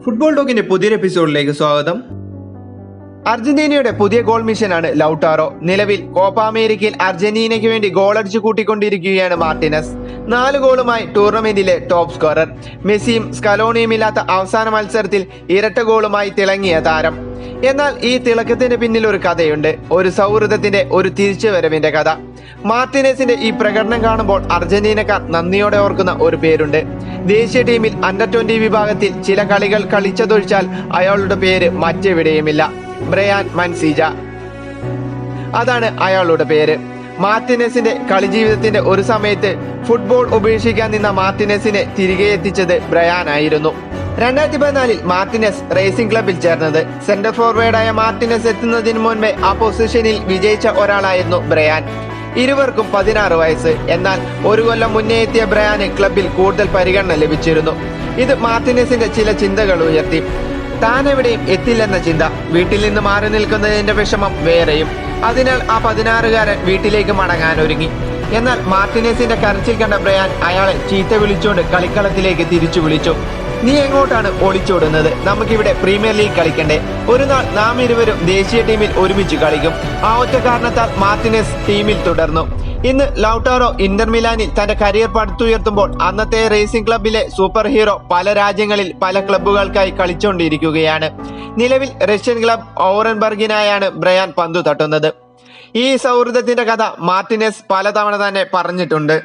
Football ടോക്കിന്റെ പുതിയൊരു എപ്പിസോഡിലേക്ക് സ്വാഗതം. അർജന്റീനയുടെ പുതിയ ഗോൾ മിഷനാണ് ലൗട്ടാറോ. നിലവിൽ കോപ്പ അമേരിക്കയിൽ അർജന്റീനയ്ക്ക് വേണ്ടി ഗോളടിച്ചു കൂട്ടിക്കൊണ്ടിരിക്കുകയാണ് മാർട്ടിനസ്. 4 ഗോളുമായി ടൂർണമെന്റിലെ ടോപ്പ് സ്കോറർ. മെസ്സിയും സ്കലോണിയും ഇല്ലാത്ത അവസാന മത്സരത്തിൽ ഇരട്ട ഗോളുമായി തിളങ്ങിയ താരം. എന്നാൽ ഈ തിളക്കത്തിന് പിന്നിൽ ഒരു കഥയുണ്ട്. ഒരു സൗഹൃദത്തിന്റെ, ഒരു തിരിച്ചുവരവിന്റെ കഥ. മാർട്ടിനസിന്റെ ഈ പ്രകടനം കാണുമ്പോൾ അർജന്റീനക്കാർ നന്ദിയോടെ ഓർക്കുന്ന ഒരു പേരുണ്ട്. ദേശീയ ടീമിൽ അണ്ടർ-20 വിഭാഗത്തിൽ ചില കളികൾ കളിച്ചതൊഴിച്ചാൽ അയാളുടെ പേര് മറ്റെവിടെയുമില്ല. ബ്രയാൻ മൻസീജ, അതാണ് അയാളുടെ പേര്. മാർട്ടിനസിന്റെ കളിജീവിതത്തിന്റെ ഒരു സമയത്ത് ഫുട്ബോൾ ഉപേക്ഷിക്കാൻ നിന്ന മാർട്ടിനസിനെ തിരികെ എത്തിച്ചത് ബ്രയാൻ ആയിരുന്നു. 2014 മാർട്ടിനസ് റേസിംഗ് ക്ലബിൽ ചേർന്നത്. സെന്റർ ഫോർവേഡായ മാർട്ടിനസ് എത്തുന്നതിന് മുൻപേ ആ പൊസിഷനിൽ വിജയിച്ച ഒരാളായിരുന്നു ബ്രയാൻ. ഇരുവർക്കും 16 വയസ്സ്. എന്നാൽ ഒരു കൊല്ലം മുന്നേ എത്തിയ ബ്രയാന് ക്ലബിൽ കൂടുതൽ പരിഗണന ലഭിച്ചിരുന്നു. ഇത് മാർട്ടിനസിന്റെ ചില ചിന്തകൾ ഉയർത്തി. താൻ എവിടെയും എത്തില്ലെന്ന ചിന്ത, വീട്ടിൽ നിന്ന് മാറി നിൽക്കുന്നതിന്റെ വിഷമം വേറെയും. അതിനാൽ ആ 16-കാരൻ വീട്ടിലേക്ക് മടങ്ങാൻ ഒരുങ്ങി. എന്നാൽ മാർട്ടിനസിന്റെ കരച്ചിൽ കണ്ട ബ്രയാൻ അയാളെ ചീത്ത വിളിച്ചുകൊണ്ട് കളിക്കളത്തിലേക്ക് തിരിച്ചു വിളിച്ചു. നീ എങ്ങോട്ടാണ് ഒളിച്ചോടുന്നത്? നമുക്കിവിടെ പ്രീമിയർ ലീഗ് കളിക്കണ്ടേ? ഒരു നാൾ നാം ഇരുവരും ദേശീയ ടീമിൽ ഒരുമിച്ച് കളിക്കും. ആ ഒറ്റ കാരണത്താൽ മാർട്ടിനസ് ടീമിൽ തുടർന്നു. ഇന്ന് ലൗട്ടാറോ ഇന്റർ മിലാനിൽ തന്റെ കരിയർ പടുത്തുയർത്തുമ്പോൾ അന്നത്തെ റേസിംഗ് ക്ലബിലെ സൂപ്പർ ഹീറോ പല രാജ്യങ്ങളിൽ പല ക്ലബ്ബുകൾക്കായി കളിച്ചുകൊണ്ടിരിക്കുകയാണ്. നിലവിൽ റഷ്യൻ ക്ലബ് ഓറൻബർഗിനായാണ് ബ്രയാൻ പന്തു തട്ടുന്നത്. ഈ സൗഹൃദത്തിന്റെ കഥ മാർട്ടിനസ് പലതവണ തന്നെ പറഞ്ഞിട്ടുണ്ട്.